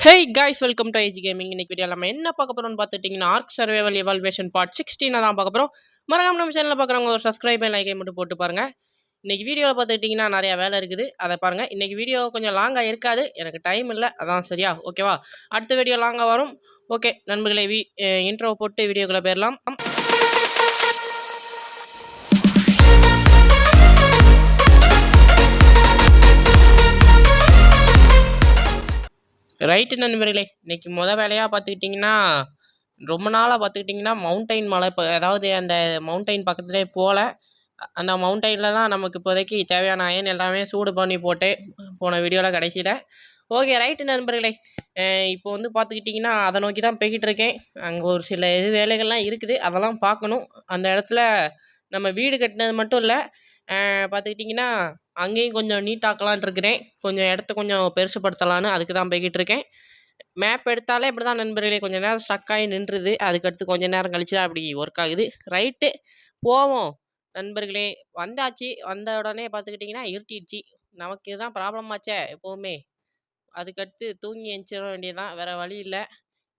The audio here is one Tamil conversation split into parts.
Hey guys, welcome to IG gaming. இன்னைக்கு வீடியோ நம்ம என்ன பார்க்க போறோம்னு பார்த்துட்டிங்கன்னா ஆர்க் சர்வைவல் எவால்வேஷன் பார்ட் 16 தான் பார்க்க போகிறோம். மறக்காம நம்ம சேனலில் பார்க்குறவங்க ஒரு சப்ஸ்கிரைப் லைக்கை மட்டும் போட்டு பாருங்க. இன்னைக்கு வீடியோவில் பார்த்துக்கிட்டிங்கன்னா நிறையா வேலை இருக்குது, அதை பாருங்க. இன்னைக்கு வீடியோ கொஞ்சம் லாங்காக இருக்காது, எனக்கு டைம் இல்லை, அதான் சரியா? ஓகேவா? அடுத்த வீடியோ லாங்காக வரும். ஓகே நண்பர்களே, இன்ட்ரோ போட்டு வீடியோக்குள்ளே போயிடலாம். ரைட்டு நண்பர்களே, இன்னைக்கு வேலையாக பார்த்துக்கிட்டிங்கன்னா ரொம்ப நாளாக பார்த்துக்கிட்டிங்கன்னா மவுண்டைன் மலை, இப்போ அதாவது அந்த மவுண்டைன் பக்கத்துலேயே போகல. அந்த மவுண்டைனில் தான் நமக்கு இப்போதைக்கு தேவையான அயன் எல்லாமே சூடு பண்ணி போட்டு போன வீடியோவில் கடைசியில். ஓகே ரைட்டு நண்பர்களே, இப்போ வந்து பார்த்துக்கிட்டிங்கன்னா அதை நோக்கி தான் போய்கிட்டு இருக்கேன். அங்கே ஒரு சில வேலைகள்லாம் இருக்குது, அதெல்லாம் பார்க்கணும். அந்த இடத்துல நம்ம வீடு கட்டினது மட்டும் இல்லை, பார்த்துக்கிட்டிங்கன்னா அங்கேயும் கொஞ்சம் நீட்டாக்கலான் இருக்கிறேன். கொஞ்சம் இடத்த கொஞ்சம் பெருசுப்படுத்தலான்னு அதுக்கு தான் போய்கிட்டு இருக்கேன். மேப் எடுத்தாலே இப்படி தான் நண்பர்களே, கொஞ்சம் நேரம் ஸ்டக் ஆகி நின்றுது. அதுக்கடுத்து கொஞ்சம் நேரம் கழிச்சு தான் அப்படி ஒர்க் ஆகுது. ரைட்டு போவோம் நண்பர்களே. வந்தாச்சு. வந்த உடனே பார்த்துக்கிட்டிங்கன்னா இருட்டிடுச்சு. நமக்கு இதுதான் ப்ராப்ளம் ஆச்சே எப்போவுமே. அதுக்கடுத்து தூங்கி எந்திரிச்சிட வேண்டியதுதான், வேறு வழி இல்லை.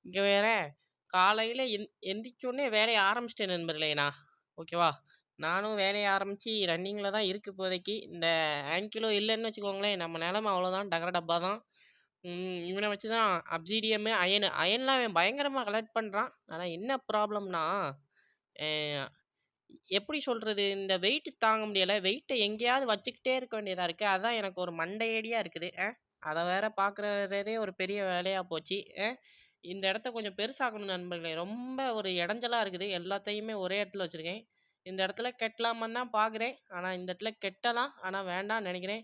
இங்கே வேற காலையில் எந்திரிச்சோடனே வேலையை ஆரம்பிச்சிட்டேன் நண்பர்களே நான். ஓகேவா? நானும் வேலையை ஆரம்பித்து ரன்னிங்கில் தான் இருக்குது இப்போதைக்கு. இந்த ஆங்கிலோ இல்லைன்னு வச்சுக்கோங்களேன், நம்ம நிலமை அவ்வளோதான், டகர டப்பா தான். இவனை வச்சு தான் அப்சீடியமு அயன்லாம் அவன் பயங்கரமாக கலெக்ட் பண்ணுறான். ஆனால் என்ன ப்ராப்ளம்னா, எப்படி சொல்கிறது, இந்த வெயிட் தாங்க முடியலை. வெயிட்டை எங்கேயாவது வச்சுக்கிட்டே இருக்க வேண்டியதாக இருக்குது. அதுதான் எனக்கு ஒரு மண்டையடியாக இருக்குது. அதை வேற பார்க்குறதே ஒரு பெரிய வேலையாக போச்சு. இந்த இடத்த கொஞ்சம் பெருசாக்கணும் நண்பர்களே. ரொம்ப ஒரு இடைஞ்சலாக இருக்குது. எல்லாத்தையுமே ஒரே இடத்துல வச்சுருக்கேன். இந்த இடத்துல கெட்டலாமான்னு தான் பார்க்குறேன். ஆனால் இந்த இடத்துல கெட்டலாம், ஆனால் வேண்டாம்னு நினைக்கிறேன்.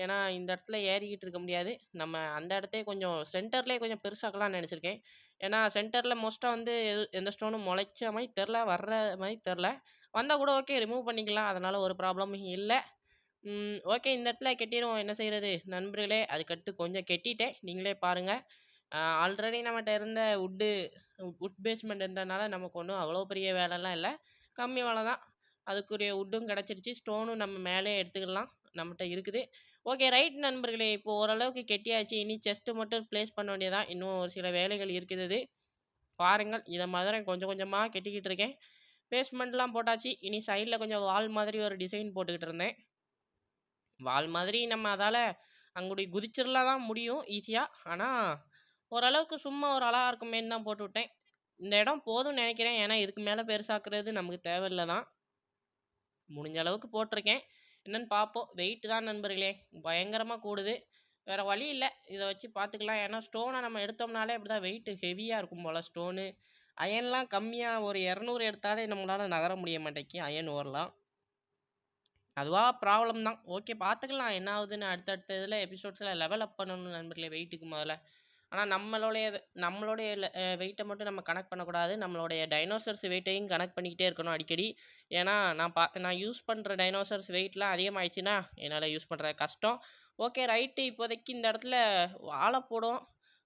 ஏன்னா இந்த இடத்துல ஏறிக்கிட்டு இருக்க முடியாது. நம்ம அந்த இடத்தையே கொஞ்சம் சென்டர்லேயே கொஞ்சம் பெருசாக்கலாம்னு நினச்சிருக்கேன். ஏன்னா சென்டரில் மோஸ்ட்டாக வந்து எந்த ஸ்டோனும் முளைச்ச மாதிரி தெரில, வர்ற மாதிரி தெரில. வந்தால் கூட ஓகே, ரிமூவ் பண்ணிக்கலாம், அதனால் ஒரு ப்ராப்ளமும் இல்லை. ஓகே, இந்த இடத்துல கெட்டிடுவோம். என்ன செய்கிறது நண்பர்களே, அதுக்கடுத்து கொஞ்சம் கெட்டிட்டேன், நீங்களே பாருங்கள். ஆல்ரெடி நம்மகிட்ட இருந்த உட் பேஸ்மெண்ட் இருந்ததுனால நமக்கு ஒன்றும் அவ்வளோ பெரிய வேலைலாம் இல்லை, கம்மி வேலை தான். அதுக்குரிய உட்டும் கிடச்சிருச்சு, ஸ்டோனும் நம்ம மேலே எடுத்துக்கலாம், நம்மகிட்ட இருக்குது. ஓகே ரைட் நண்பர்களே, இப்போ ஓரளவுக்கு கெட்டியாச்சு. இனி செஸ்ட்டு மட்டும் ப்ளேஸ் பண்ண வேண்டியதான். இன்னும் ஒரு சில வேலைகள் இருக்குது பாருங்கள். இதை மாதிரி கொஞ்சம் கொஞ்சமாக கெட்டிக்கிட்டு இருக்கேன். பேஸ்மெண்ட்லாம் போட்டாச்சு. இனி சைடில் கொஞ்சம் வால் மாதிரி ஒரு டிசைன் போட்டுக்கிட்டு இருந்தேன். வால் மாதிரி நம்ம அதால் அங்குடி குதிச்சிடலாம் தான் முடியும் ஈஸியாக. ஆனால் ஓரளவுக்கு சும்மா ஒரு அழகாக இருக்குமேன்னு தான் போட்டு விட்டேன். இந்த இடம் போதும்னு நினைக்கிறேன். ஏன்னா இதுக்கு மேலே பெருசாக்குறது நமக்கு தேவையில்லை தான். முடிஞ்ச அளவுக்கு போட்டிருக்கேன். என்னென்னு பார்ப்போம். வெயிட்டு தான் நண்பர்களே பயங்கரமாக கூடுது. வேறு வழி இல்லை, இதை வச்சு பார்த்துக்கலாம். ஏன்னா ஸ்டோனை நம்ம எடுத்தோம்னாலே அப்படி தான் வெயிட்டு ஹெவியாக இருக்கும் போல். ஸ்டோனு அயன்லாம் கம்மியாக ஒரு 200 எடுத்தாலே நம்மளால் நகர முடிய மாட்டேங்கி அயன் ஓரலாம். அதுவாக ப்ராப்ளம் தான். ஓகே பார்த்துக்கலாம் என்ன ஆகுதுன்னு. அடுத்தடுத்த இதில் எபிசோட்ஸில் லெவல் அப் பண்ணணும் நண்பர்களே வெயிட்டுக்கு முதல்ல. ஆனால் நம்மளுடைய வெயிட்டை மட்டும் நம்ம கனெக்ட் பண்ணக்கூடாது. நம்மளுடைய டைனோசர்ஸ் வெயிட்டையும் கனெக்ட் பண்ணிக்கிட்டே இருக்கணும் அடிக்கடி. ஏன்னா நான் யூஸ் பண்ணுற டைனோசர்ஸ் வெயிட்லாம் அதிகமாகிடுச்சுன்னா என்னால் யூஸ் பண்ணுற கஷ்டம். ஓகே ரைட்டு, இப்போதைக்கு இந்த இடத்துல வாழை போடும்.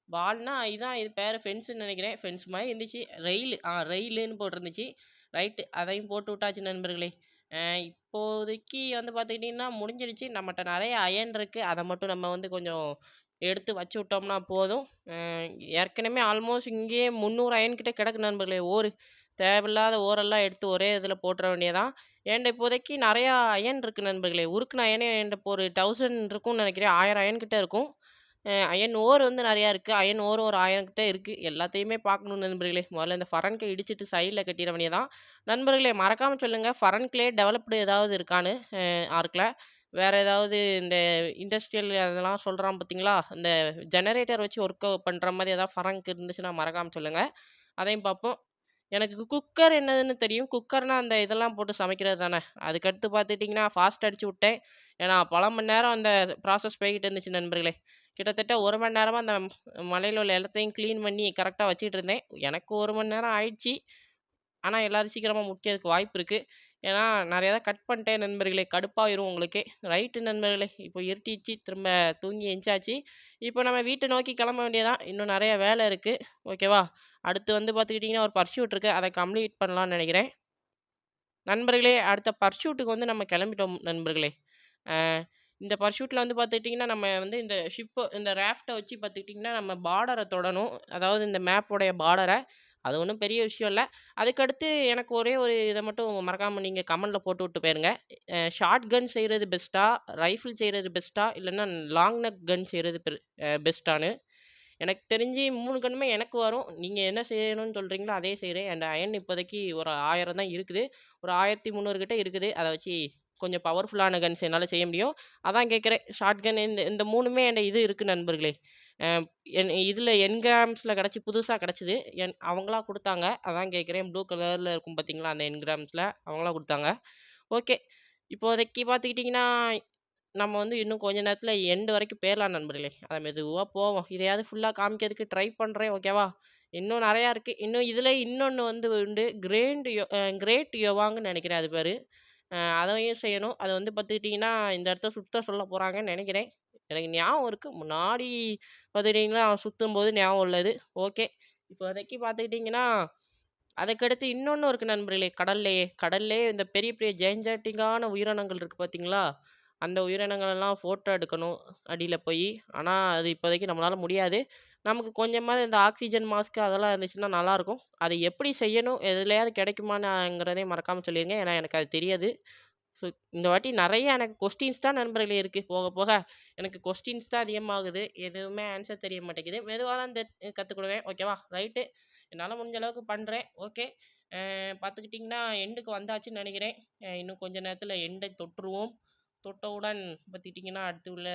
வால்னா இதுதான், இது பேர் ஃபென்ஸுன்னு நினைக்கிறேன். ஃபென்ஸ் மாதிரி இருந்துச்சு. ரெயிலுன்னு போட்டிருந்துச்சு. ரைட்டு, அதையும் போட்டு விட்டாச்சு நண்பர்களே. இப்போதைக்கு வந்து பார்த்துக்கிட்டிங்கன்னா முடிஞ்சிடுச்சு. நம்மகிட்ட நிறைய அயன் இருக்குது, அதை மட்டும் நம்ம வந்து கொஞ்சம் எடுத்து வச்சு விட்டோம்னா போதும். ஏற்கனவே ஆல்மோஸ்ட் இங்கேயே 300 அயன்கிட்ட கிடக்கு நண்பர்களே. தேவையில்லாத ஓரெல்லாம் எடுத்து ஒரே இதில் போட்டுற வேண்டியதான். என்கிட்ட இப்போதைக்கு நிறையா அயன் இருக்குது நண்பர்களே. உருக்குன அயனே என்கிட்ட இப்போ ஒரு 1000 இருக்கும்னு நினைக்கிறேன். 1000 அயன் கிட்ட இருக்கும். அயன் ஓர் வந்து நிறையா இருக்குது. அயன் ஓர் ஒரு 1000 கிட்ட இருக்குது. எல்லாத்தையுமே பார்க்கணும் நண்பர்களே. முதல்ல இந்த ஃபரன்கை இடிச்சிட்டு சைடில் கட்டிட வேண்டியதான். நண்பர்களே மறக்காமல் சொல்லுங்கள், ஃபரன்க்லேயே டெவலப்டு ஏதாவது இருக்கான்னு ஆர்க்கில். வேறு ஏதாவது இந்த இண்டஸ்ட்ரியல் அதெல்லாம் சொல்கிறான் பார்த்தீங்களா, இந்த ஜெனரேட்டர் வச்சு ஒர்க் பண்ணுற மாதிரி ஏதாவது ஃபரங்க் இருந்துச்சுன்னா மறக்காமல் சொல்லுங்கள், அதையும் பார்ப்போம். எனக்கு குக்கர் என்னதுன்னு தெரியும். குக்கர்னால் அந்த இதெல்லாம் போட்டு சமைக்கிறது தானே. அதுக்கடுத்து பார்த்துட்டிங்கன்னா ஃபாஸ்ட் அடிச்சு விட்டேன். ஏன்னா பல மணி நேரம் அந்த ப்ராசஸ் போய்கிட்டு இருந்துச்சு நண்பர்களே. கிட்டத்தட்ட 1 மணி நேரமாக அந்த மலையில் உள்ள எல்லாத்தையும் க்ளீன் பண்ணி கரெக்டாக வச்சுட்டு இருந்தேன். எனக்கு 1 மணி நேரம் ஆயிடுச்சு. ஆனால் எல்லோரும் சீக்கிரமாக முடிக்கிறதுக்கு வாய்ப்பு இருக்குது. ஏன்னா நிறையா தான் கட் பண்ணிட்டேன் நண்பர்களே, கடுப்பாயிரும் உங்களுக்கு. ரைட்டு நண்பர்களே, இப்போ இருட்டிச்சு, திரும்ப தூங்கி எஞ்சாச்சு. இப்போ நம்ம வீட்டை நோக்கி கிளம்ப வேண்டியதான். இன்னும் நிறைய வேலை இருக்குது. ஓகேவா? அடுத்து வந்து பார்த்துக்கிட்டிங்கன்னா ஒரு பர்சூட் இருக்குது, அதை கம்ப்ளீட் பண்ணலான்னு நினைக்கிறேன் நண்பர்களே. அடுத்த பர்சூட்டுக்கு வந்து நம்ம கிளம்பிட்டோம் நண்பர்களே. இந்த பர்சூட்டில் வந்து பார்த்துக்கிட்டிங்கன்னா நம்ம வந்து இந்த இந்த ராஃப்ட்டை வச்சு பார்த்துக்கிட்டிங்கன்னா நம்ம பார்டரை தொடணும். அதாவது இந்த மேப்போடைய பார்டரை. அது ஒன்றும் பெரிய விஷயம் இல்லை. அதுக்கடுத்து எனக்கு ஒரே ஒரு இதை மட்டும் மறக்காமல் நீங்கள் கமெண்டில் போட்டு விட்டு போயிருங்க. ஷார்ட் கன் செய்கிறது பெஸ்ட்டா, ரைஃபிள் செய்கிறது பெஸ்ட்டா, இல்லைன்னா லாங் நெக் கன் செய்கிறது பெஸ்ட்டான்னு. எனக்கு தெரிஞ்சு 3 கன்னுமே எனக்கு வரும். நீங்க என்ன செய்யணும்னு சொல்றீங்களோ அதே செய்றேன். என்ட்ட அயர்ன் இப்போதைக்கு ஒரு 1000 தான் இருக்குது. ஒரு 1300 கிட்ட இருக்குது. அத வச்சு கொஞ்சம் பவர்ஃபுல்லான கன்ஸ் என்னால செய்ய முடியும். அதான் கேட்கிறேன். ஷார்ட் கன் இந்த இந்த 3மே என்ட்ட இது இருக்கு நண்பர்களே. அ இதுல என்கிராம்ஸ்ல கிடைச்சு புதுசா கிடைச்சது. அவங்களா குடுத்தாங்க. அதான் கேட்கிறேன். ப்ளூ கலர்ல இருக்கும் பார்த்தீங்களா? அந்த என்கிராம்ஸ்ல அவங்களா குடுத்தாங்க. ஓகே. இப்போதைக்கு பார்த்துக்கிட்டிங்கன்னா நம்ம வந்து இன்னும் கொஞ்ச நேரத்துல எண்ட் வரைக்கும் போயிரலாம் நண்பர்களே. அத மெதுவா போவோம். இதையாவது ஃபுல்லா காமிக்கிறதுக்கு ட்ரை பண்றேன். ஓகேவா? இன்னும் நெறையா இருக்கு. இன்னும் இதுல இன்னொன்னு வந்து உண்டு. கிரேட் யோவாங்ன்னு நெனைக்கிறேன் அது பேரு. அதையும் செய்யணும். அது வந்து பார்த்துக்கிட்டிங்கன்னா, இந்த இடத்த சுத்த சொல்ல போறாங்கன்னு நெனைக்கிறேன். எனக்கு ஞாபகம் இருக்கு. முன்னாடி பார்த்துக்கிட்டிங்கன்னா, சுத்தும்போது ஞாபகம் உள்ளது. ஓகே. இப்போதைக்கு பார்த்துக்கிட்டிங்கன்னா, அதுக்கடுத்து இன்னொன்னு இருக்கு நண்பர்களே. கடல்லேயே. கடல்லேயே இந்த பெரிய பெரிய ஜெயஞ்சட்டிங்கான உயிரினங்கள் இருக்கு பார்த்தீங்களா? அந்த உயிரினங்களெல்லாம் ஃபோட்டோ எடுக்கணும் அடியில போயி. ஆனா, அது இப்போதைக்கு நம்மளால முடியாது. நமக்கு கொஞ்சமாவது இந்த ஆக்ஸிஜன் மாஸ்க் அதெல்லாம் இருந்துச்சுன்னா நல்லாயிருக்கும். அது எப்படி செய்யணும்? எதுலயாவது கிடைக்குமான்னுங்கிறதையும் மறக்காம சொல்லிருங்க. ஏன்னா, எனக்கு அது தெரியாது. ஸோ, இந்த வாட்டி நெறைய எனக்கு கொஸ்டின்ஸ் தான் நண்பர்களே இருக்கு. போக போக எனக்கு கொஸ்டின்ஸ் தான் அதிகமாகுது. எதுவுமே ஆன்சர் தெரிய மாட்டேங்குது. மெதுவா தான் கத்துக்கிடுவேன். ஓகேவா? ரைட்டு. என்னால முடிஞ்ச அளவுக்கு பண்றேன். ஓகே. பார்த்துக்கிட்டிங்கன்னா, எண்டுக்கு வந்தாச்சுன்னு நெனைக்கிறேன். இன்னும் கொஞ்ச நேரத்தில எண்டை தொட்டுருவோம். தொட்டவுடன் பார்த்துக்கிட்டிங்கன்னா, அடுத்து உள்ள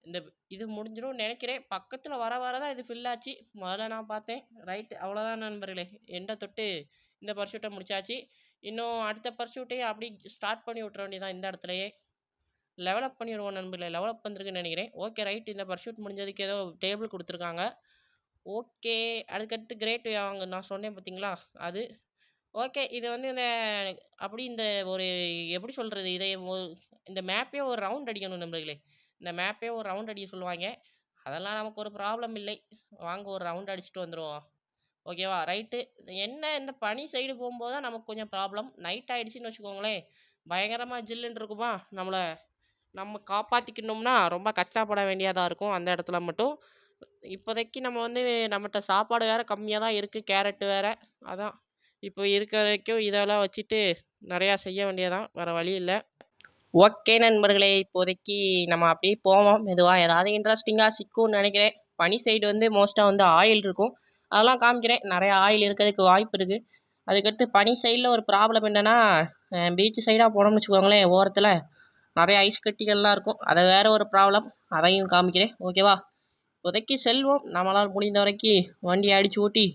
இந்த இது முடிஞ்சிரும்னு நெனைக்கிறேன். பக்கத்தில வர வர தான் இது ஃபில் ஆச்சு. முதல்ல நான் பார்த்தேன். ரைட் அவ்வளோதான் நண்பர்களே. எண்ட தொட்டு இந்த பர்சூட்ட முடிச்சாச்சு. இன்னும் அடுத்த பர்சூட்டையும் அப்படி ஸ்டார்ட் பண்ணி விட்டுற வேண்டியதுதான் இந்த இடத்துலயே. லெவலப் பண்ணிருவோம் நண்பர்களே. லெவலப் வந்திருக்குன்னு நெனைக்கிறேன். Okay right. இந்த பர்சூட் முடிஞ்சதுக்கு ஏதோ டேபிள் குடுத்துருக்காங்க. ஓகே. அதுக்கடுத்து கிரேட் அவங்க நான் சொன்னேன் பார்த்தீங்களா? அது. ஓகே. இது வந்து இந்த ஒரு எப்படி சொல்றது? இந்த மேப்பே ஒரு ரவுண்ட் அடிக்கணும் நண்பர்களே. இந்த மேப்பே ஒரு ரவுண்ட் அடிக்க சொல்லுவாய்ங்க. அதெல்லாம் நமக்கு ஒரு ப்ராப்ளம் இல்லை. வாங்க ஒரு ரவுண்ட் அடிச்சுட்டு வந்துருவோம். ஓகேவா? ரைட்டு. என்ன இந்த பனி சைடு போம்போது தான் நமக்கு கொஞ்சம் ப்ராப்ளம். நைட் ஆயிடுச்சுன்னு வச்சுக்கோங்களேன், பயங்கரமா ஜில்லுன்னு இருக்குமா, நம்ம காப்பாத்திக்கணும்னா ரொம்ப கஷ்டப்பட வேண்டியதா இருக்கும் அந்த இடத்துல மட்டும். இப்போதைக்கு நம்ம வந்து நம்மட்ட சாப்பாடு வேற கம்மியா தான் இருக்கு. கேரட் வேற. அதான். இப்போ இருக்க வரைக்கும் இதெல்லாம் வச்சுட்டு நெறையா செய்ய வேண்டியதுதான். வேற வழி இல்ல. ஓகே நண்பர்களே. இப்போதைக்கு நம்ம அப்படியே போவோம். மெதுவா ஏதாவது இன்ட்ரஸ்டிங்கா சிக்கும்னு நெனைக்கிறேன். பனி சைடு வந்து மோஸ்ட்டா வந்து ஆயில் இருக்கும். அதெல்லாம் காமிக்கிறேன். நெறையா ஆயில் இருக்கறதுக்கு வாய்ப்பு இருக்கு. அதுக்கடுத்து பனி சைடுல ஒரு ப்ராப்ளம் என்னன்னா, பீச் சைடா போனோம்னு வச்சுக்கோங்களேன், ஓரத்துல நெறைய ஐஸ் கட்டிகள்லாம் இருக்கும். அது வேற ஒரு ப்ராப்ளம். அதையும் காமிக்கிறேன். ஓகேவா? இப்போதைக்கு செல்வோம். நம்மளால முடிந்த வரைக்கு வண்டிய அடிச்சு ஓட்டி,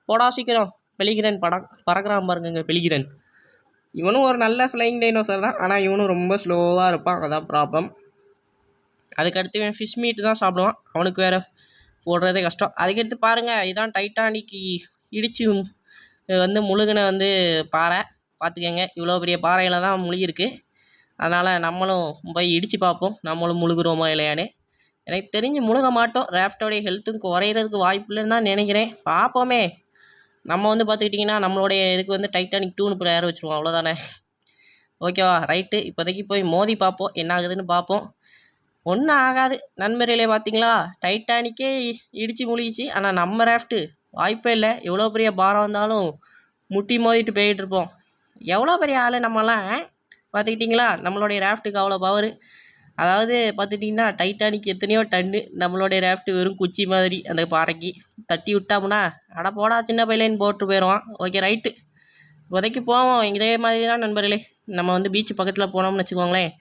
போடா சீக்கிரம். பெலிகிரன் பறக்குறான் பாருங்கங்க பெலிகிரன். இவனும் ஒரு நல்ல ஃப்ளையிங் டைனோசர் தான். ஆனா இவனும் ரொம்ப ஸ்லோவா இருப்பான். அதான் ப்ராப்ளம். அதுக்கடுத்து இவன் ஃபிஷ் மீட் தான் சாப்பிடுவான். அவனுக்கு வேற போடுறதே கஷ்டம். அதுக்கடுத்து பாருங்க, இதான் டைட்டானிக் இடிச்சு வந்து முழுகுன வந்து பாறை. பார்த்துக்கங்க. இவ்வளோ பெரிய பாறையில தான் முழுகியிருக்கு. அதனால் நம்மளும் போய் இடிச்சு பார்ப்போம். நம்மளும் முழுகுறோமா இல்லையான்னு. எனக்கு தெரிஞ்சு முழுக மாட்டோம். ராஃப்ட்டோடைய ஹெல்த்தும் குறையிறதுக்கு வாய்ப்பு இல்லைன்னு தான் நினைக்கிறேன். பார்ப்போமே. நம்ம வந்து பார்த்துக்கிட்டிங்கன்னா, நம்மளுடைய இதுக்கு வந்து டைட்டானிக் 2ன்னு பேர் வச்சுருவோம். அவ்வளோதானே. ஓகேவா? ரைட்டு. இப்போதைக்கு போய் மோதி பார்ப்போம். என்ன ஆகுதுன்னு பார்ப்போம். ஒன்றும் ஆகாது. நண்பர்களே பார்த்தீங்களா? டைட்டானிக்கே இடிச்சு முழுகிச்சு. ஆனால் நம்ம ராஃப்ட்டு வாய்ப்பே இல்லை. எவ்வளோ பெரிய பாரம் வந்தாலும் முட்டி மோதிட்டு போயிட்டு இருப்போம். எவ்வளோ பெரிய ஆள் நம்மலாம். பார்த்துக்கிட்டிங்களா? நம்மளுடைய ராஃப்ட்டுக்கு அவ்வளோ பவரு. அதாவது பார்த்துட்டிங்கன்னா, டைட்டானிக் எத்தனையோ டன்னு. நம்மளுடைய ராஃப்ட்டு வெறும் குச்சி மாதிரி அந்த பாறைக்கு தட்டி விட்டோம்னா, அட போடா சின்ன பையலேன்னு போட்டு போயிடுவான். Okay right. இப்போதைக்கு போவோம். இதே மாதிரி தான் நண்பர்களே. நம்ம வந்து பீச் பக்கத்தில் போனோம்னு வச்சுக்கோங்களேன்,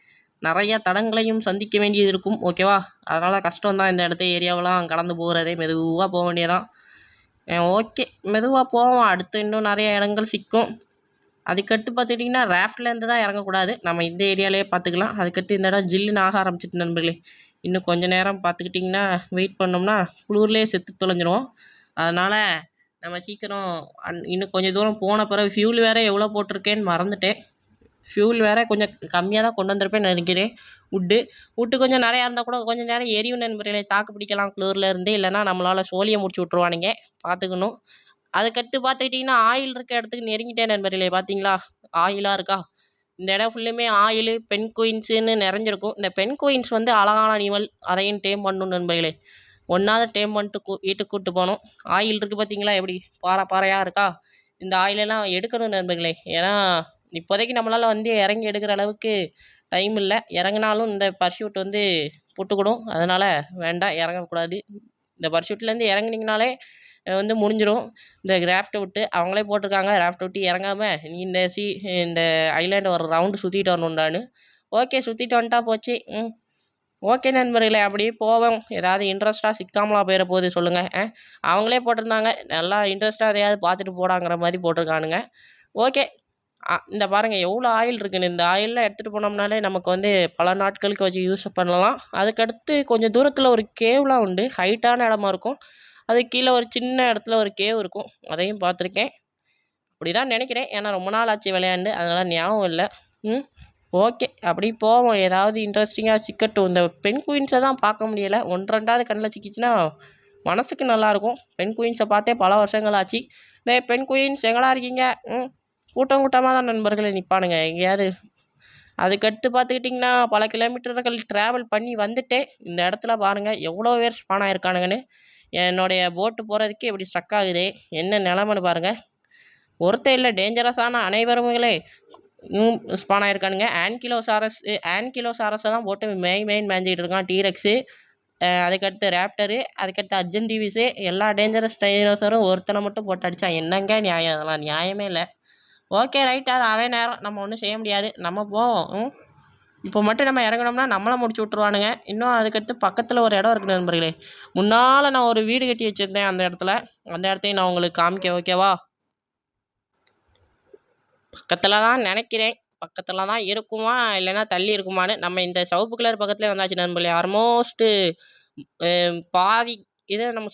நிறையா தடங்களையும் சந்திக்க வேண்டியது இருக்கும். ஓகேவா? அதனால் கஷ்டம் தான் இந்த இடத்த ஏரியாவெல்லாம் கடந்து போகிறதே. மெதுவாக போக வேண்டியதான். ஓகே. மெதுவாக போவோம். அடுத்து இன்னும் நிறைய இடங்கள் சிக்கும். அதுக்கடுத்து பார்த்துக்கிட்டிங்கன்னா, ராஃப்ட்லேருந்து தான் இறங்கக்கூடாது. நம்ம இந்த ஏரியாலேயே பார்த்துக்கலாம். அதுக்கடுத்து இந்த இடம் ஜில்லுன்னு ஆக ஆரம்பிச்சிட்டு நண்பர்களே. இன்னும் கொஞ்ச நேரம் பார்த்துக்கிட்டிங்கன்னா, வெயிட் பண்ணோம்னா குளிர்லேயே செத்து தொலைஞ்சிரும். அதனால் நம்ம சீக்கிரம் இன்னும் கொஞ்சம் தூரம் போன பிறகு ஃபியூல் வேறு எவ்வளோ போட்டிருக்கேன்னு மறந்துட்டேன். ஃபியூல் வேறு கொஞ்சம் கம்மியாக தான் கொண்டு வந்திருப்பேன்னு நினைக்கிறேன். வுட்டு கொஞ்சம் நிறையா இருந்தால் கூட கொஞ்சம் நேரம் எரியும் நண்பர்களே. தாக்கு பிடிக்கலாம் குளிரில் இருந்து. இல்லைன்னா நம்மளால் சோழியை முடிச்சு விட்ருவானுங்க. பார்த்துக்கணும். அதுக்கடுத்து பார்த்துக்கிட்டிங்கன்னா, ஆயில் இருக்க இடத்துக்கு நெருங்கிட்டேன் நண்பர்களே. பார்த்தீங்களா? ஆயிலாக இருக்கா? இந்த இடம் ஃபுல்லுமே ஆயிலு பெண் குயின்ஸுன்னு நிறைஞ்சிருக்கும். இந்த பெண் குயின்ஸ் வந்து அழகான அனிமல், அதையும் டேம் பண்ணணும் நண்பர்களே. ஒன்றாவது டேம் பண்ணிட்டு வீட்டுக்கு கூப்பிட்டு போகணும். ஆயில் இருக்குது பார்த்தீங்களா, எப்படி பாறை பாறையாக இருக்கா, இந்த ஆயிலெல்லாம் எடுக்கணும் நண்பர்களே. ஏன்னா இப்போதைக்கு நம்மளால் வந்து இறங்கி எடுக்கிற அளவுக்கு டைம் இல்லை. இறங்கினாலும் இந்த பர்ஷூட் வந்து புட்டுக்கிடும், அதனால் வேண்டாம், இறங்கக்கூடாது. இந்த பர்ஷூட்லேருந்து இறங்குனீங்கனாலே வந்து முடிஞ்சிடும். இந்த கிராஃப்ட்டை விட்டு அவங்களே போட்டிருக்காங்க, கிராஃப்ட்டை விட்டு இறங்காமல் நீ இந்த ஐலாண்டு ஒரு ரவுண்டு சுற்றிட்டு வரணுண்டான்னு. ஓகே, சுற்றிட்டு வந்துட்டா போச்சு. ஓகே நண்பர்களே, அப்படியே போவோம். ஏதாவது இன்ட்ரெஸ்ட்டாக சிக்காமலா போயிட போகுது சொல்லுங்கள். அவங்களே போட்டிருந்தாங்க, நல்லா இன்ட்ரெஸ்ட்டாக எதையாவது பார்த்துட்டு போடாங்கிற மாதிரி போட்டிருக்கானுங்க. ஓகே, இந்த பாருங்கள் எவ்வளோ ஆயில் இருக்குன்னு. இந்த ஆயிலெலாம் எடுத்துகிட்டு போனோம்னாலே நமக்கு வந்து பல நாட்களுக்கு வச்சு யூஸ் பண்ணலாம். அதுக்கடுத்து கொஞ்சம் தூரத்தில் ஒரு கேவ்லாம் உண்டு, ஹைட்டான இடமா இருக்கும். அது கீழே ஒரு சின்ன இடத்துல ஒரு கேவ் இருக்கும், அதையும் பார்த்துருக்கேன். அப்படி தான் நினைக்கிறேன், ஏன்னா ரொம்ப நாள் ஆச்சு விளையாண்டு, அதனால் ஞாபகம் இல்லை. ஓகே, அப்படி போவோம். ஏதாவது இன்ட்ரெஸ்டிங்காக சிக்கட்டும். இந்த பெண் குயின்ஸை தான் பார்க்க முடியலை. 1-2வது கண்ணில் சிக்கிச்சுன்னா மனசுக்கு நல்லாயிருக்கும். பெண் குயின்ஸை பார்த்தே பல வருஷங்கள் ஆச்சு. பெண் குயின்ஸ் எங்கடா இருக்கீங்க? கூட்டம் கூட்டமாக தான் நண்பர்களே நிற்பானுங்க எங்கேயாவது. அதுக்கடுத்து பார்த்துக்கிட்டிங்கன்னா பல கிலோமீட்டர்கள் ட்ராவல் பண்ணி வந்துட்டே இந்த இடத்துல பாருங்கள் எவ்வளோ பேர் ஸ்பான் ஆகிருக்கானுங்கன்னு. என்னுடைய போட்டு போகிறதுக்கு இப்படி ஸ்ட்ரக் ஆகுது, என்ன நிலமன்னு பாருங்கள். ஒருத்தர் இல்லை, டேஞ்சரஸான அனைவருங்களே ஸ்பான் ஆகிருக்கானுங்க. ஆன்கிலோசாரஸை தான் போட்டு மெயின் மேய்ஞ்சிக்கிட்டு இருக்கான். டீரெக்ஸு, அதுக்கடுத்து ரேப்டரு, அதுக்கடுத்து அர்ஜென்டிவிஸு, எல்லா டேஞ்சரஸ் டைனோசரும் ஒருத்தனை மட்டும் போட்டு அடித்தா என்னங்க நியாயம்? அதெல்லாம் நியாயமே இல்லை. ஓகே ரைட், அது அவன் நேரம், நம்ம ஒன்றும் செய்ய முடியாது, நம்ம போவோம். இப்போ மட்டும் நம்ம இறங்கினோம்னா நம்மளை முடிச்சு விட்ருவானுங்க. இன்னும் அதுக்கடுத்து பக்கத்தில் ஒரு இடம் இருக்குது நண்பர்களே. முன்னால் நான் ஒரு வீடு கட்டி வச்சுருந்தேன் அந்த இடத்தையும் நான் உங்களுக்கு காமிக்க. ஓகேவா? பக்கத்தில் தான் நினைக்கிறேன், பக்கத்தில் தான் இருக்குமா இல்லைன்னா தள்ளி இருக்குமான்னு. நம்ம இந்த சவுப்பு கலர் பக்கத்துலேயே வந்தாச்சு நண்பர்களே. ஆல்மோஸ்ட்டு பாதி இதை நம்ம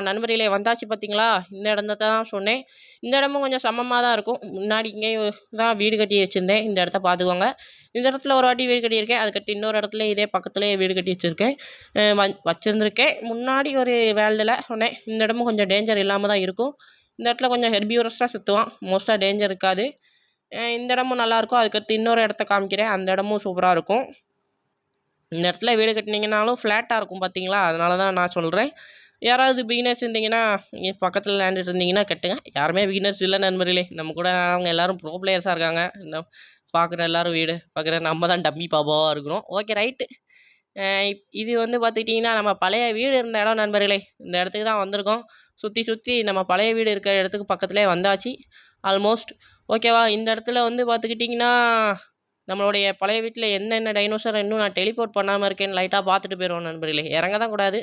நண்பர்களே வந்தாச்சு பார்த்தீங்களா? இந்த இடத்த தான் சொன்னேன். இந்த இடமும் கொஞ்சம் சமமாக தான் இருக்கும். முன்னாடி இங்கே தான் வீடு கட்டி வச்சுருந்தேன், இந்த இடத்த பார்த்துக்கோங்க. இந்த இடத்துல ஒரு வாட்டி வீடு கட்டியிருக்கேன், அதுக்கடுத்து இன்னொரு இடத்துல இதே பக்கத்துலேயே வீடு கட்டி வச்சுருந்துருக்கேன். முன்னாடி ஒரு வேல்டில் சொன்னேன், இந்த இடமும் கொஞ்சம் டேஞ்சர் இல்லாமல் தான் இருக்கும். இந்த இடத்துல கொஞ்சம் ஹெர்பியூரஸாக சுற்றுவான், மோஸ்ட்டாக டேஞ்சர் இருக்காது. இந்த இடமும் நல்லாயிருக்கும். அதுக்கடுத்து இன்னொரு இடத்த காமிக்கிறேன், அந்த இடமும் சூப்பராக இருக்கும். இந்த இடத்துல வீடு கட்டினீங்கனாலும் ஃப்ளாட்டாக இருக்கும் பார்த்தீங்களா, அதனால தான் நான் சொல்கிறேன். யாராவது பிகினர்ஸ் இருந்தீங்கன்னா இங்கே பக்கத்தில் லேண்டுட்டு இருந்தீங்கன்னா கட்டுங்க. யாருமே பிகினர்ஸ் இல்லை நண்பர்களே, நம்ம கூட அவங்க எல்லோரும் ப்ரோ பிளேயர்ஸாக இருக்காங்க. பார்க்குற எல்லோரும் வீடு பார்க்குற நம்ம தான் டம்மி பாபாவாக இருக்கிறோம். Okay right. இது வந்து பார்த்துக்கிட்டிங்கன்னா நம்ம பழைய வீடு இருந்த இடம் நண்பர்களே. இந்த இடத்துக்கு தான் வந்திருக்கோம். சுற்றி நம்ம பழைய வீடு இருக்கிற இடத்துக்கு பக்கத்துலேயே வந்தாச்சு ஆல்மோஸ்ட். ஓகேவா? இந்த இடத்துல வந்து பார்த்துக்கிட்டிங்கன்னா நம்மளுடைய பழைய வீட்டில் என்னென்ன டைனோசர் இன்னும் நான் டெலிபோர்ட் பண்ணாமல் இருக்கேன்னு லைட்டாக பார்த்துட்டு போயிடுவோம் நண்பர்களே. இறங்க தான் கூடாது,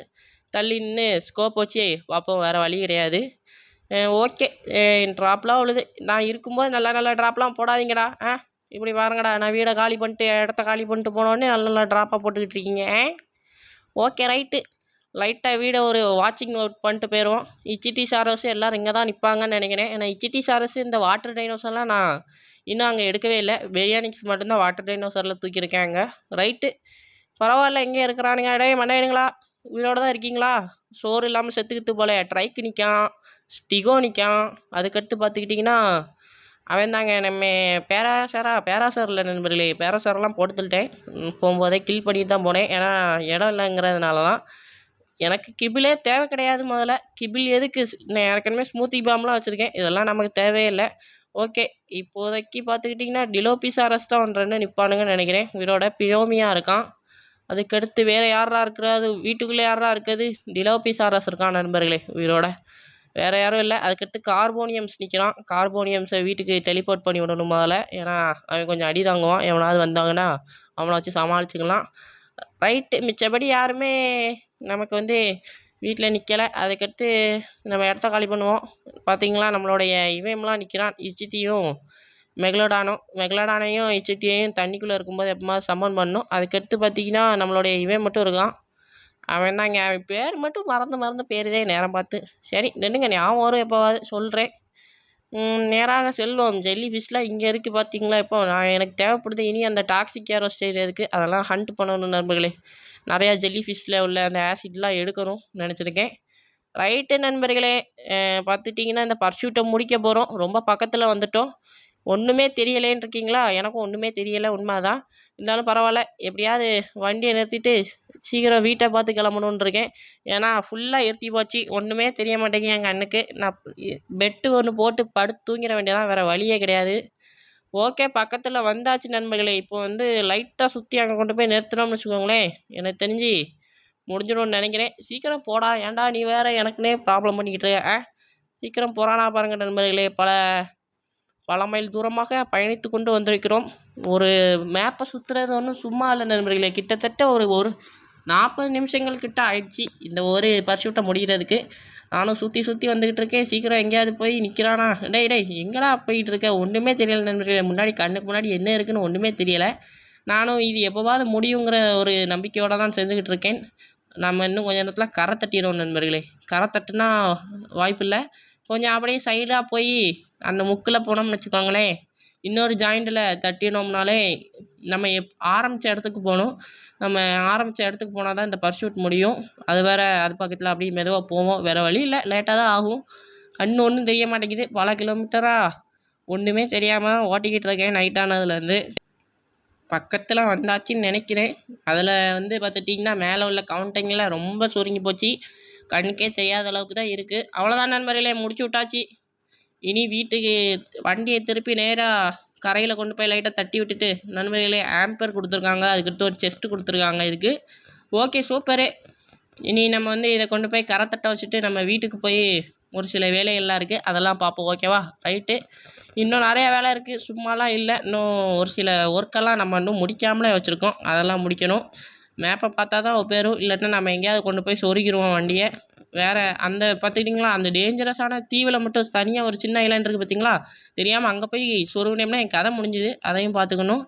தள்ளி நின்று ஸ்கோப் வச்சு பார்ப்போம், வேறு வழி கிடையாது. ஓகே, ட்ராப்லாம் உழுது. நான் இருக்கும்போது நல்ல ட்ராப்லாம் போடாதீங்கடா. இப்படி பாருங்கடா, நான் வீடை காலி பண்ணிட்டு இடத்த காலி பண்ணிட்டு போனோடனே நல்ல ட்ராப்பாக போட்டுக்கிட்டு இருக்கீங்க. ஓகே ரைட்டு, லைட்டாக வீடை ஒரு வாட்சிங் அவுட் பண்ணிட்டு போயிடுவோம். இச்சிட்டி சாரஸ் எல்லோரும் இங்கே தான் நிற்பாங்கன்னு நினைக்கிறேன். ஏன்னா இச்சிட்டி சாரஸ் இந்த வாட்டர் டைனோசர்லாம் நான் இன்னும் அங்கே எடுக்கவே இல்லை. பிரியாணிக்ஸ் மட்டும்தான் வாட்டர் டைனோசரில் தூக்கியிருக்கேன் அங்கே. ரைட்டு, பரவாயில்ல. எங்கே இருக்கிறானுங்க? இடையே மண்டையனுங்களா, உயிரோடு தான் இருக்கீங்களா? சோறு இல்லாமல் செத்துக்கிட்டு போல. ட்ரைக்கு நிற்கான், ஸ்டிகோ நிற்கான். அதுக்கடுத்து பார்த்துக்கிட்டிங்கன்னா அவன் தாங்க நம்ம பேராசரில் நண்பர்களே. பேராசரெலாம் போட்டு தள்ளிட்டேன், போகும்போதே கில் பண்ணிட்டு தான் போனேன். ஏன்னா இடம் இல்லைங்கிறதுனால தான். எனக்கு கிபிலே தேவை கிடையாது. முதல்ல கிபில் எதுக்கு? நான் ஏற்கனவே ஸ்மூத்தி பாம்லாம் வச்சுருக்கேன், இதெல்லாம் நமக்கு தேவையில்லை. ஓகே, இப்போதைக்கு பார்த்துக்கிட்டிங்கன்னா டிலோபிசாரஸ் தான் 1-2 நிற்பானுங்கன்னு நினைக்கிறேன். உயிரோட பியோமியா இருக்கான். அதுக்கடுத்து வேறு யாரா இருக்கிறது? வீட்டுக்குள்ளே யாரா இருக்குது? டிலோபிசாரஸ் இருக்கான் நண்பர்களே உயிரோட, வேறு யாரும் இல்லை. அதுக்கடுத்து கார்போனியம்ஸ் நிற்கிறான். கார்போனியம்ஸை வீட்டுக்கு டெலிபோர்ட் பண்ணி விடணும் முதல்ல, ஏன்னா அவன் கொஞ்சம் அடி தாங்குவான். எவனாவது வந்தாங்கன்னா அவனை வச்சு சமாளிச்சுக்கலாம். ரைட்டு, மிச்சபடி யாருமே நமக்கு வந்து வீட்டில் நிற்கலை. அதுக்கடுத்து நம்ம இடத்த காலி பண்ணுவோம். பார்த்திங்களா, நம்மளுடைய இவன்லாம் நிற்கிறான், இச்சித்தியும் மெகலோடானையும் இச்சிட்டியையும் தண்ணிக்குள்ளே இருக்கும்போது எப்போமாவது சம்மன் பண்ணணும். அதுக்கடுத்து பார்த்திங்கன்னா நம்மளுடைய இவன் மட்டும் இருக்கான். அவன் தாங்க, அவன் பேர் மட்டும் மறந்து பேருதே நேரம் பார்த்து. சரி நின்றுங்க, ஞாபகம் வரும் எப்போவாது சொல்கிறேன். நேராக செல்வோம். ஜெல்லி ஃபிஷ்லாம் இங்கே இருக்குது பார்த்தீங்களா? இப்போ எனக்கு தேவைப்படுது இனி அந்த டாக்ஸிக் ஏரோ செய்கிறதுக்கு, அதெல்லாம் ஹண்ட் பண்ணணும் நண்பர்களே. நிறையா ஜெல்லி ஃபிஷ்ஷில் உள்ள அந்த ஆசிட்லாம் எடுக்கணும் நினச்சிருக்கேன். ரைட்டு நண்பர்களே, பார்த்துட்டிங்கன்னா இந்த பர்ஷூட்டை முடிக்க போகிறோம். ரொம்ப பக்கத்தில் வந்துட்டோம். ஒன்றுமே தெரியலேன்னு இருக்கீங்களா? எனக்கும் ஒன்றுமே தெரியலை, உண்மைதான். இருந்தாலும் பரவாயில்ல, எப்படியாவது வண்டியை நிறுத்திட்டு சீக்கிரம் வீட்டை பார்த்து கிளம்பணுன்னு இருக்கேன். ஏன்னா ஃபுல்லாக இருட்டி போச்சு, ஒன்றுமே தெரிய மாட்டேங்குது என் கண்ணுக்கு. நான் பெட்டு ஒன்று போட்டு படுத்து தூங்கிட வேண்டியதான், வேறு வழியே கிடையாது. ஓகே, பக்கத்தில் வந்தாச்சு நண்பர்களே. இப்போ வந்து லைட்டாக சுற்றி அங்கே கொண்டு போய் நிறுத்தினோம்னு வச்சுக்கோங்களேன், எனக்கு தெரிஞ்சு முடிஞ்சிடும்னு நினைக்கிறேன். சீக்கிரம் போடா, ஏன்டா நீ வேறு எனக்குன்னே ப்ராப்ளம் பண்ணிக்கிட்டு இருக்க. சீக்கிரம் போகிறானா பாருங்கள் நண்பர்களே. பல மைல் தூரமாக பயணித்து கொண்டு வந்திருக்கிறோம். ஒரு மேப்பை சுற்றுறது ஒன்றும் சும்மா இல்லை நண்பர்களே. கிட்டத்தட்ட ஒரு 40 நிமிஷங்கள் கிட்ட ஆயிடுச்சு இந்த ஒரு பர்சூட்டை முடிகிறதுக்கு. நானும் சுற்றி வந்துக்கிட்டு இருக்கேன். சீக்கிரம் எங்கேயாவது போய் நிற்கிறானா? டேய் எங்கடா போயிட்டு இருக்க? ஒன்றுமே தெரியலை நண்பர்களே. முன்னாடி கண்ணுக்கு முன்னாடி என்ன இருக்குன்னு ஒன்றுமே தெரியலை. நானும் இது எப்போவாவது முடியுங்கிற ஒரு நம்பிக்கையோடு தான் செஞ்சுக்கிட்டு இருக்கேன். நம்ம இன்னும் கொஞ்சம் நேரத்தில் கரை தட்டிடுவோம் நண்பர்களே. கரை தட்டுனா வாய்ப்பில்லை. கொஞ்சம் அப்படியே சைடாக போய் அந்த முக்கில் போனோம்னு வச்சுக்கோங்களேன், இன்னொரு ஜாயிண்டில் தட்டினோம்னாலே நம்ம ஆரம்பித்த இடத்துக்கு போகணும். நம்ம ஆரம்பித்த இடத்துக்கு போனால் தான் இந்த பர்சூட் முடியும். அது வேறு, அது பக்கத்தில் அப்படியே மெதுவாக போவோம். வேறு வழி இல்லை, லேட்டாக தான் ஆகும். கண் ஒன்றும் தெரிய மாட்டேங்குது. பல கிலோமீட்டராக ஒன்றுமே தெரியாமல் ஓட்டிக்கிட்டு இருக்கேன் நைட்டானதுலேருந்து. பக்கத்தில் வந்தாச்சுன்னு நினைக்கிறேன். அதில் வந்து பார்த்துட்டிங்கன்னா மேலே உள்ள கவுண்டிங்கில் ரொம்ப சுருங்கி போச்சு. கண்ணுக்கே தெரியாத அளவுக்கு தான் இருக்குது. அவ்வளோதான் நண்பர்களே, முடிச்சு விட்டாச்சு. இனி வீட்டுக்கு வண்டியை திருப்பி நேராக கரையில் கொண்டு போய் லைட்டாக தட்டி விட்டுட்டு, நண்பர்களே ஆம்பர் கொடுத்துருக்காங்க, அதுக்கிட்ட ஒரு செஸ்ட்டு கொடுத்துருக்காங்க இதுக்கு. Okay, super. இனி நம்ம வந்து இதை கொண்டு போய் கரை தட்ட வச்சுட்டு நம்ம வீட்டுக்கு போய் ஒரு சில வேலைகள்லாம் இருக்குது, அதெல்லாம் பார்ப்போம். ஓகேவா? ரைட்டு. இன்னும் நிறையா வேலை இருக்குது, சும்மாலாம் இல்லை. இன்னும் ஒரு சில ஒர்க்கெல்லாம் நம்ம இன்னும் முடிக்காமலே வச்சுருக்கோம், அதெல்லாம் முடிக்கணும். மேப்பை பார்த்தா தான் பேரும், இல்லைன்னா நம்ம எங்கேயாவது கொண்டு போய் சொருகிடுவோம் வண்டியை. வேறு அந்த பார்த்துக்கிட்டிங்களா, அந்த டேஞ்சரஸான தீவில் மட்டும் தனியாக ஒரு சின்ன ஐலாண்ட் இருக்குது பார்த்தீங்களா, தெரியாமல் அங்கே போய் சொருகினோம்னா என் கதை முடிஞ்சுது. அதையும் பார்த்துக்கணும்.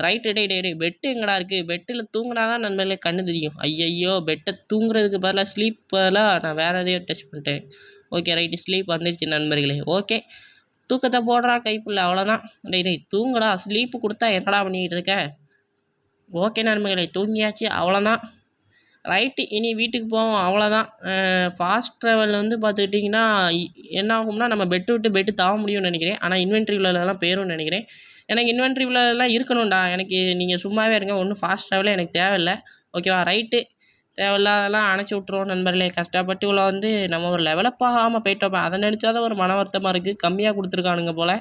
ரைட்டு. டே பெட்டு எங்கடா இருக்குது? பெட்டில் தூங்கினா தான் நண்பர்களே கண்ணு தெரியும். ஐயையோ, பெட்டை தூங்குறதுக்கு பதிலாக ஸ்லீப் பதிலாக நான் வேறு எதையோ டச் பண்ணிட்டேன். ஓகே, ரைட்டு, ஸ்லீப் வந்துடுச்சு நண்பர்களே. ஓகே, தூக்கத்தை போடுறா கைப்புள்ள, அவ்வளோதான். டேய் தூங்குடா, ஸ்லீப்பு கொடுத்தா என்னடா பண்ணிக்கிட்டு இருக்க? ஓகே நண்பர்களே, தூங்கியாச்சு, அவ்வளோதான். ரைட்டு, இனி வீட்டுக்கு போவோம், அவ்வளோதான். ஃபாஸ்ட் ட்ராவல் வந்து பார்த்துக்கிட்டிங்கன்னா என்ன ஆகும்னா, நம்ம பெட்டு விட்டு பெட்டு தாவ முடியும்னு நினைக்கிறேன். ஆனால் இன்வென்ட்ரி உள்ளதெல்லாம் பேரும்னு நினைக்கிறேன். எனக்கு இன்வென்ட்ரி உள்ளதெல்லாம் இருக்கணும்டா. எனக்கு நீங்கள் சும்மாவே இருங்க, ஒன்றும் ஃபாஸ்ட் ட்ராவலே எனக்கு தேவையில்லை. ஓகேவா? ரைட்டு. தேவையில்லாதெல்லாம் அணைச்சி விட்ருவோம் நண்பர்களே. கஷ்டப்பட்டு இவ்வளோ வந்து நம்ம ஒரு லெவலப் ஆகாமல் போயிட்டோம். அதை நினச்சா தான் ஒரு மன வருத்தமாக இருக்குது. கம்மியாக கொடுத்துருக்கானுங்க போல்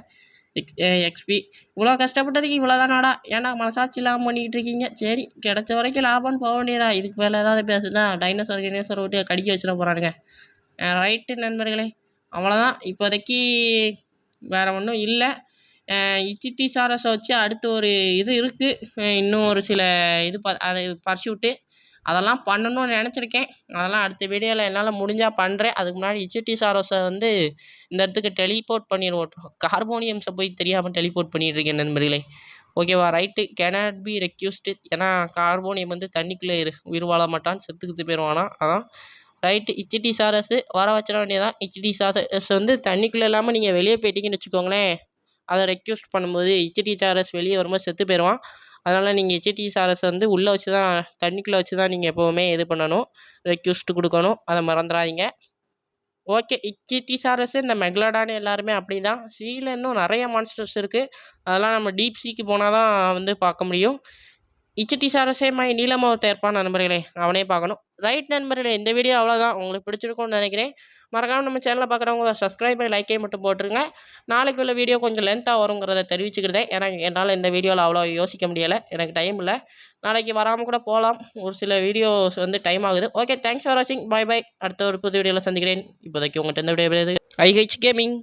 எக்ஸ்பி. இவ்வளோ கஷ்டப்பட்டதுக்கு இவ்வளோ தானாடா? ஏன்னா மனசாட்சி இல்லாமல் பண்ணிக்கிட்டு இருக்கீங்க. சரி, கிடைச்ச வரைக்கும் லாபம்னு போக வேண்டியதா. இதுக்கு மேலே ஏதாவது பேசுனா டைனோசர் விட்டு கடிக்க வச்சிட போகிறானுங்க. ரைட்டு நண்பர்களே, அவ்வளோதான். இப்போதைக்கு வேறு ஒன்றும் இல்லை. இச்சிட்டி சாரஸை வச்சு அடுத்து ஒரு இது இருக்குது, இன்னும் ஒரு சில இது அது பர்சூட்டு, அதெல்லாம் பண்ணணும்னு நினச்சிருக்கேன். அதெல்லாம் அடுத்த வீடியோவில் என்னால் முடிஞ்சால் பண்ணுறேன். அதுக்கு முன்னாடி இச்சிட்டி சாரஸை வந்து இந்த இடத்துக்கு டெலிபோர்ட் பண்ணிடுவோம். கார்போனியம்ஸை போய் தெரியாமல் டெலிபோர்ட் பண்ணிகிட்ருக்கேன் நண்பர்களே. ஓகேவா? ரைட்டு. Cannot be requested. ஏன்னா கார்போனியம் வந்து தண்ணிக்குள்ளே உயிர் வாழ மாட்டான், செத்துக்கிட்டு போயிடுவானா. அதான் ரைட்டு. இச்சிட்டி சாரஸு வர வச்சிட வேண்டியதான். இச்சிட்டி சாரஸ் வந்து தண்ணிக்குள்ளே இல்லாமல் நீங்கள் வெளியே போயிட்டீங்கன்னு வச்சுக்கோங்களேன், அதை ரெக்யூஸ்ட் பண்ணும்போது இச்சிட்டி சாரஸ் வெளியே வரும்போது செத்து போயிடுவான். அதனால் நீங்கள் இச்சிட்டி சாரஸை வந்து உள்ளே வச்சு தான், தண்ணிக்குள்ளே வச்சு தான் நீங்கள் எப்போவுமே இது பண்ணணும், ரெக்யூஸ்ட் கொடுக்கணும். அதை மறந்துடாதீங்க. ஓகே, இச்சிட்டி சாரஸு இந்த மெக்லடான்னு எல்லாருமே அப்படி தான். சீல இன்னும் நிறைய மான்ஸ்டர்ஸ் இருக்குது, அதெல்லாம் நம்ம டீப் சீக்கு போனால் தான் வந்து பார்க்க முடியும். இச்சிட்டி சாரஸே நீளமாக ஒருத்தர் இருப்பான் நண்பர்களே, அவனே பார்க்கணும். ரைட் நண்பர்களே, இந்த வீடியோ அவ்வளோதான். உங்களுக்கு பிடிச்சிருக்கும்னு நினைக்கிறேன். மறக்காமல் நம்ம சேனலை பார்க்குறவங்க சப்ஸ்கிரைப் பண்ணி லைக்கே மட்டும் போட்டுருங்க. நாளைக்கு உள்ள வீடியோ கொஞ்சம் லென்த்தாக வருங்கிறத தெரிவிச்சுக்கிறதேன். ஏன்னா என்னால் இந்த வீடியோவில் அவ்வளோ யோசிக்க முடியலை, எனக்கு டைம் இல்லை. நாளைக்கு வராமல் கூட போகலாம், ஒரு சில வீடியோஸ் வந்து டைம் ஆகுது. ஓகே, தேங்க்ஸ் ஃபார் வாட்சிங். பை. அடுத்த ஒரு புது வீடியோவில் சந்திக்கிறேன். இப்போதைக்கு உங்கள்கிட்ட இந்த வீடியோ ஐஹெச் கேமிங்.